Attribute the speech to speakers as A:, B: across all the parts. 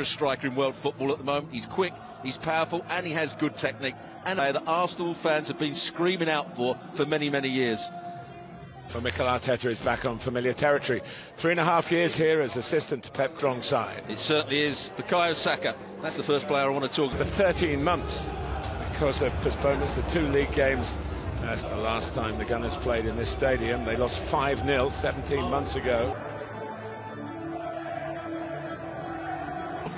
A: striker in world football at the moment. He's quick, he's powerful, and he has good technique. And that Arsenal fans have been screaming out for many, many years.
B: Well, Mikel Arteta is back on familiar territory. 3.5 years here as assistant to Pep Grong's side.
A: It certainly is. Bukayo Saka, that's the first player I want to talk about.
B: For 13 months because of postponements, the 2 league games. That's the last time the Gunners played in this stadium. They lost 5-0 17 months ago.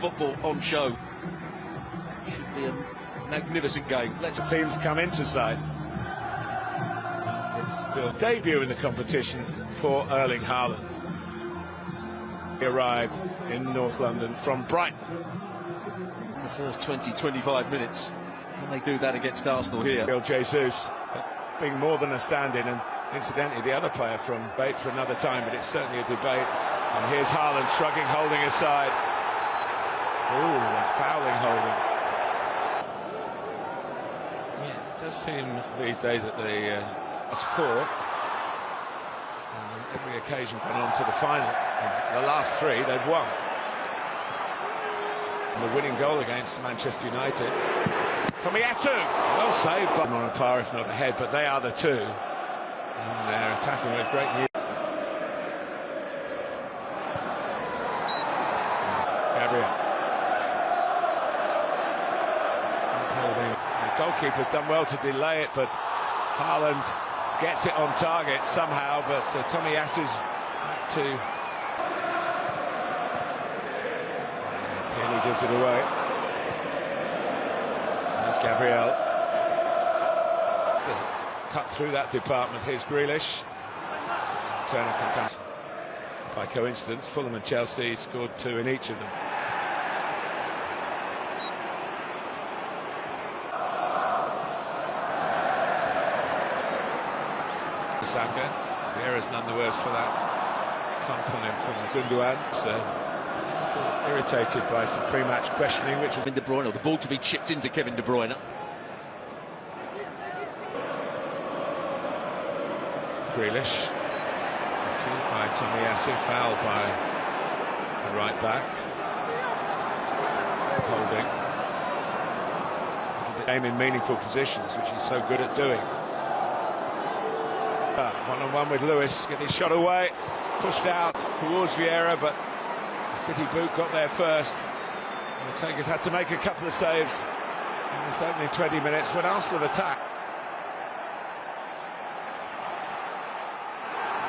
A: Football on show. Should be a magnificent game.
B: Teams come into sight. It's the debut in the competition for Erling Haaland. He arrived in North London from Brighton.
A: In the first 20-25 minutes. Can they do that against Arsenal here?
B: Gabriel Jesus being more than a stand-in, and incidentally the other player from debate for another time, but it's certainly a debate. And here's Haaland shrugging, holding aside. Ooh, fouling holding. Yeah, it does seem these days that the last 4, and every occasion gone on to the final. And the last 3 they've won. And the winning goal against Manchester United. Tomiyasu, well saved, but on a par if not ahead, but they are the 2. And they're attacking with great news. Gabriel. The goalkeeper's done well to delay it, but Haaland gets it on target somehow, but Tomiyasu's back to... Tierney gives it away. There's Gabriel. Cut through that department. Here's Grealish. Turner can come. By coincidence, Fulham and Chelsea scored 2 in each of them. Saka, Vieira's none the worse for that. Clump on him from Gundogan. So irritated by some pre-match questioning, which was
A: De Bruyne, or the ball to be chipped into Kevin De Bruyne.
B: Grealish, pursued by Tomiyasu, fouled by the right back. Holding. Game in meaningful positions, which he's so good at doing. One-on-one with Lewis, get his shot away, pushed out towards Vieira, but the City boot got there first. And the Tigers had to make a couple of saves in this opening 20 minutes when Arsenal attacked.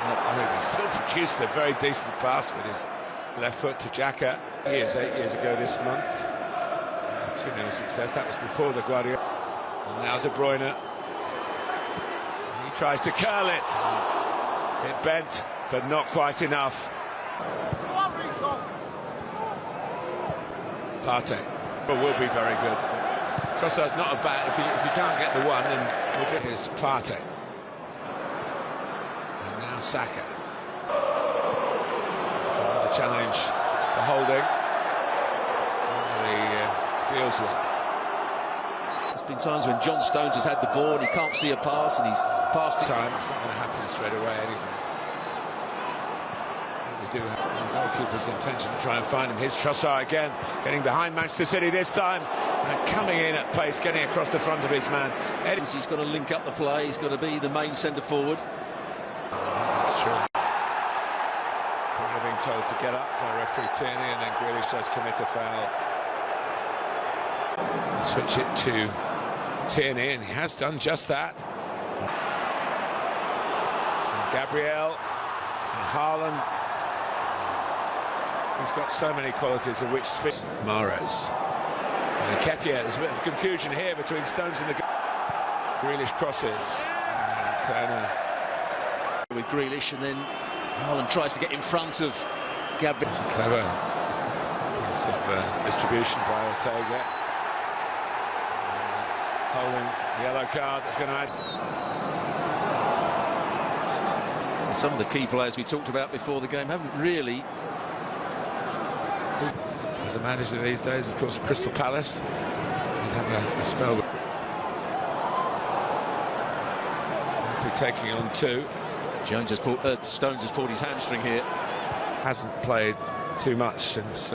B: I think he still produced a very decent pass with his left foot to Xhaka. 8 years ago this month. 2-0 success, that was before the Guardiola. And now De Bruyne. Tries to curl it. It bent, but not quite enough. Partey will be very good. Trossard's not a bad. If you can't get the one, then it's Partey. And now Saka. It's another challenge for holding. The deals one.
A: There's been times when John Stones has had the ball and he can't see a pass, and he's passed it.
B: It's not going to happen straight away anyway. We do have the goalkeeper's intention to try and find him. Here's Trossard again, getting behind Manchester City this time, and coming in at pace, getting across the front of his man.
A: He's got to link up the play, he's got to be the main centre forward.
B: That's true. We're being told to get up by referee Tierney, and then Grealish does commit a foul. Switch it to Tierney, and he has done just that. And Gabriel and Haaland. He's got so many qualities of which Mahrez. And Nketiah, there's a bit of confusion here between Stones and the Grealish crosses. And Turner
A: with Grealish, and then Haaland tries to get in front of Gabriel.
B: It's a clever piece of distribution by Ortega. Holding yellow card that's going to add.
A: Some of the key players we talked about before the game haven't really.
B: As a manager these days, of course, Crystal Palace. He'd have a spell. Be taking on 2.
A: Stones has pulled his hamstring here.
B: Hasn't played too much since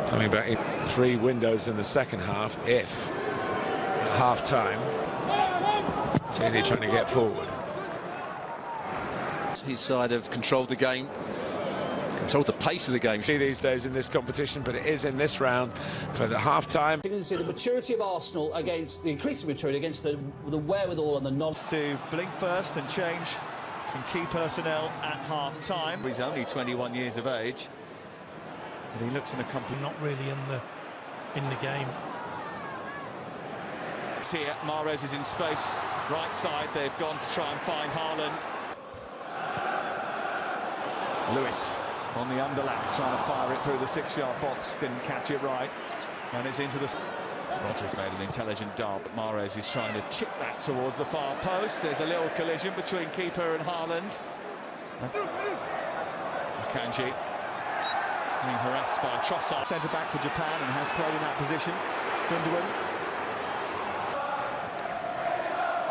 B: Coming back in 3 windows in the second half, if at half-time, Tierney trying to get forward.
A: His side have controlled the game, controlled the pace of the game.
B: These days in this competition, but it is in this round for the half-time.
C: You can see the maturity of Arsenal against the increasing maturity against the wherewithal and the knowledge.
D: To blink first and change some key personnel at half-time. He's only 21 years of age, but he looks in a company.
E: Not really in the game.
D: Here, Mahrez is in space, right side. They've gone to try and find Haaland. Lewis on the underlap, trying to fire it through the 6-yard box, didn't catch it right, and it's into the... Rodri's made an intelligent dart, but Mahrez is trying to chip that towards the far post. There's a little collision between keeper and Haaland. Akanji being harassed by Trossard. Centre-back for Japan and has played in that position. Gundogan.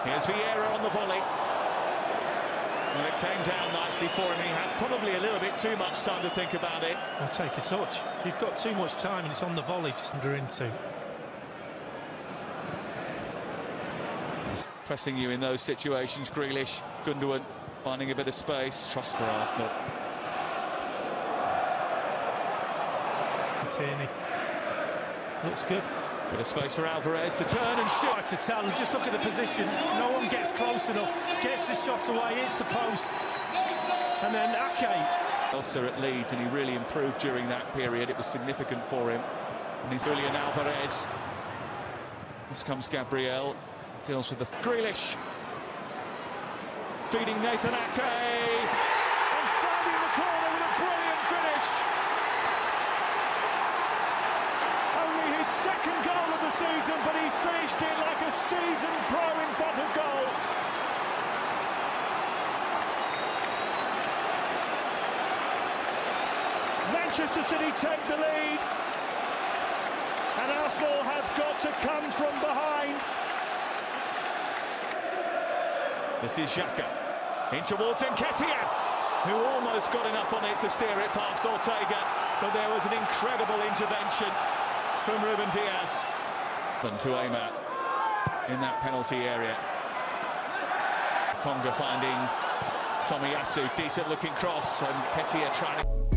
D: Here's Vieira on the volley. Well, it came down nicely for him. He had probably a little bit too much time to think about it.
E: Well, take a touch. You've got too much time and it's on the volley, just under into.
D: Pressing you in those situations, Grealish, Gundogan finding a bit of space. Trust for Arsenal.
E: Tierney. Looks good.
D: Bit of space for Alvarez to turn and shoot.
E: Hard to tell, just look at the position. No one gets close enough, gets the shot away, hits the post. And then Ake.
D: Elsa at Leeds, and he really improved during that period. It was significant for him. And he's Julian Alvarez. This comes Gabriel. Deals with the Grealish. Feeding Nathan Ake. And finding the corner with a brilliant finish. Only his second goal of the season, but he finished it like a seasoned pro in front of goal. Manchester City take the lead. And Arsenal have got to come from behind. This is Xhaka, in towards Nketiah, who almost got enough on it to steer it past Ortega, but there was an incredible intervention from Ruben Diaz. And to Aimar in that penalty area. Conga finding Tomiyasu, decent looking cross, and Nketiah trying to...